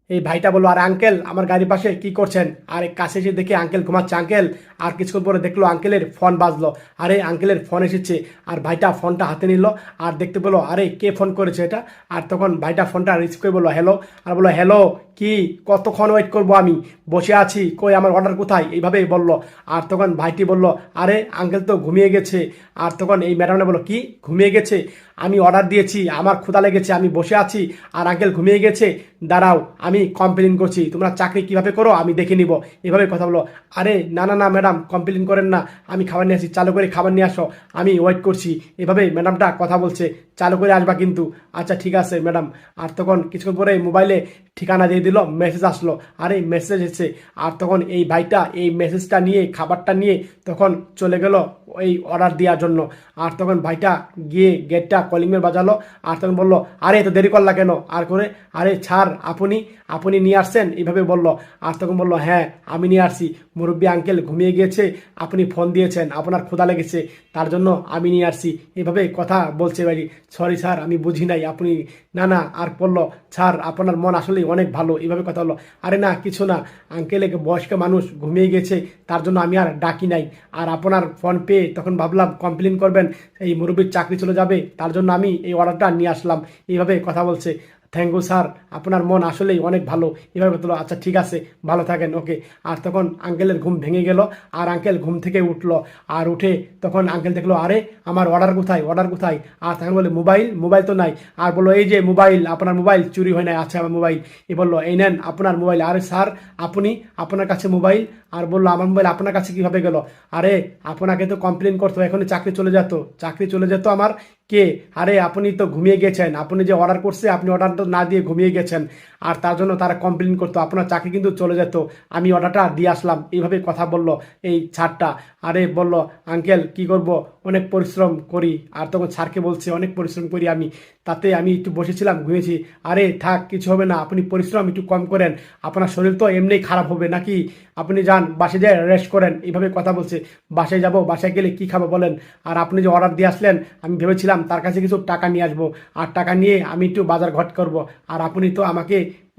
এই ভাইটা বললো, আরে আঙ্কেল আমার গাড়ির পাশে কি করছেন? আর কাছে এসে দেখে আঙ্কেল ঘুমাচ্ছে। আঙ্কেল আর কিছুক্ষণ পরে দেখলো আঙ্কেলের ফোন বাজলো। আরে আঙ্কেলের ফোন এসেছে। আর ভাইটা ফোনটা হাতে নিল আর দেখতে পেলো আরে কে ফোন করেছে এটা। আর তখন ভাইটা ফোনটা রিসিভ করে বললো হ্যালো। আর বললো হ্যালো, কি কতক্ষণ ওয়েট করবো, আমি বসে আছি, কই আমার অর্ডার কোথায়, এইভাবেই বললো। আর তখন ভাইটি বলল, আরে আঙ্কেল তো ঘুমিয়ে গেছে। আর তখন এই ম্যাডামটা বললো, কি ঘুমিয়ে গেছে? আমি অর্ডার দিয়েছি, আমার ক্ষুধা লেগেছে, আমি বসে আছি আর আঙ্কেল ঘুমিয়ে গেছে। দাঁড়াও, আমি কমপ্লেন করছি, তোমরা চাকরি কিভাবে করো আমি দেখে নিব। এভাবে কথা বলো। আরে না না না ম্যাডাম, কমপ্লেন করেন না, আমি খাবার নিয়ে আসি, চালু করে খাবার নিয়ে আসো, আমি ওয়েট করছি। এভাবে ম্যাডামটা কথা বলছে, চালু করে আসবা কিন্তু। আচ্ছা ঠিক আছে ম্যাডাম। আর তখন কিছুক্ষণ পরে মোবাইলে ঠিকানা দিয়ে দিল, মেসেজ আসলো। আরে মেসেজ এসেছে। আর তখন এই ভাইটা এই মেসেজটা নিয়ে খাবারটা নিয়ে তখন চলে গেল এই অর্ডার দেওয়ার জন্য। আর তখন ভাইটা গিয়ে গেটটা কলিং বেল বাজালো। আর তখন বললো, আরে এত দেরি করলা কেন? আর করে, আরে ছাড়, আপনি আপনি নিয়ে আসছেন, এইভাবে বললো। আর তখন বললো, হ্যাঁ আমি নিয়ে আসছি, মুরব্বী আঙ্কেল ঘুমিয়ে গিয়েছে, আপনি ফোন দিয়েছেন, আপনার ক্ষুধা লেগেছে, তার জন্য আমি নিয়ে আসছি। এইভাবে কথা বলছে ভাই। সরি স্যার, আমি বুঝি নাই, আপনি। না না। আর বললো, স্যার আপনার মন আসলেই অনেক ভালো, এইভাবে কথা বললো। আরে না কিছু না, আঙ্কেল বয়স্ক মানুষ ঘুমিয়ে গেছে, তার জন্য আমি আর ডাকি নাই। আর আপনার ফোন পেয়ে তখন ভাবলাম কমপ্লেন করবেন, এই মুরব্বীর চাকরি চলে যাবে, তার জন্য আমি এই অর্ডারটা নিয়ে আসলাম। এইভাবে কথা বলছে। থ্যাংক ইউ স্যার, আপনার মন আসলেই অনেক ভালো, এভাবে বললো। আচ্ছা ঠিক আছে, ভালো থাকেন, ওকে। আর তখন আঙ্কেলের ঘুম ভেঙে গেল। আর আঙ্কেল ঘুম থেকে উঠলো। আর উঠে তখন আঙ্কেল দেখলো, আরে আমার অর্ডার কোথায়, অর্ডার কোথায়? আর তখন বলে, মোবাইল, মোবাইল তো নাই। আর বললো, এই যে মোবাইল, আপনার মোবাইল চুরি হয় নাই, আছে আমার মোবাইল। এ বললো, এই নেন আপনার মোবাইল। আরে স্যার, আপনি, আপনার কাছে মোবাইল? আর বললো, আমার মোবাইল আপনার কাছে কিভাবে গেল? আরে আপনাকে তো কমপ্লেন করতো, এখনই চাকরি চলে যেত, চাকরি চলে যেত আমার। কে? আরে আপনি তো ঘুমিয়ে গেছেন, আপনি যে অর্ডার করছে, আপনি অর্ডার তো না দিয়ে ঘুমিয়ে গেছেন। আর তার জন্য তারা কমপ্লেন করতো, আপনার চাকরি কিন্তু চলে যেত, আমি অর্ডারটা দিয়ে আসলাম। এইভাবে কথা বললো এই ছাড়টা। আরে বলল, আঙ্কেল কি করব, অনেক পরিশ্রম করি। আর তখন স্যারকে বলছে, অনেক পরিশ্রম করি আমি, তাতে আমি একটু বসেছিলাম, ঘুমিয়েছি। আরে থাক, কিছু হবে না, আপনি পরিশ্রম একটু কম করেন, আপনার শরীর তো এমনিই খারাপ হবে নাকি, আপনি যান বাসায় যায় রেস্ট করেন। এইভাবে কথা বলছে। বাসায় যাব, বাসায় গেলে কি খাবো বলেন? আর আপনি যে অর্ডার দিয়ে আসলেন, আমি ভেবেছিলাম তার কাছে কিছু টাকা নিয়ে আসবো, আর টাকা নিয়ে আমি একটু বাজার ঘাট করব। আর আপনি তো আমাকে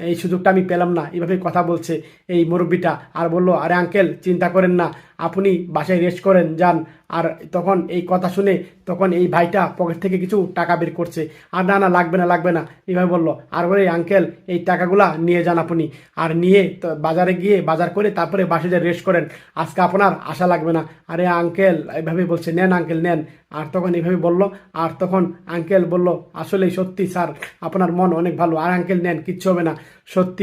এই সুযোগটা আমি পেলাম না। এইভাবে কথা বলছে এই মুরব্বিটা। আর বললো, আরে আঙ্কেল চিন্তা করেন না, আপনি বাসায় রেস্ট করেন, যান। আর তখন এই কথা শুনে তখন এই ভাইটা পকেট থেকে কিছু টাকা বের করছে। আর না না, লাগবে না লাগবে না, এইভাবে বললো। আর বলে, আঙ্কেল এই টাকাগুলা নিয়ে যান আপনি। আর নিয়ে তো বাজারে গিয়ে বাজার করে তারপরে বাসায় যায় রেস্ট করেন, আজকে আপনার আশা লাগবে না। আরে আঙ্কেল এইভাবে বলছে, নেন আঙ্কেল নেন। আর তখন এইভাবে বললো। আর তখন আঙ্কেল বলল, আসলে সত্যি স্যার, আপনার মন অনেক ভালো, আর আঙ্কেল নেন, কিচ্ছু হবে না, সত্যি।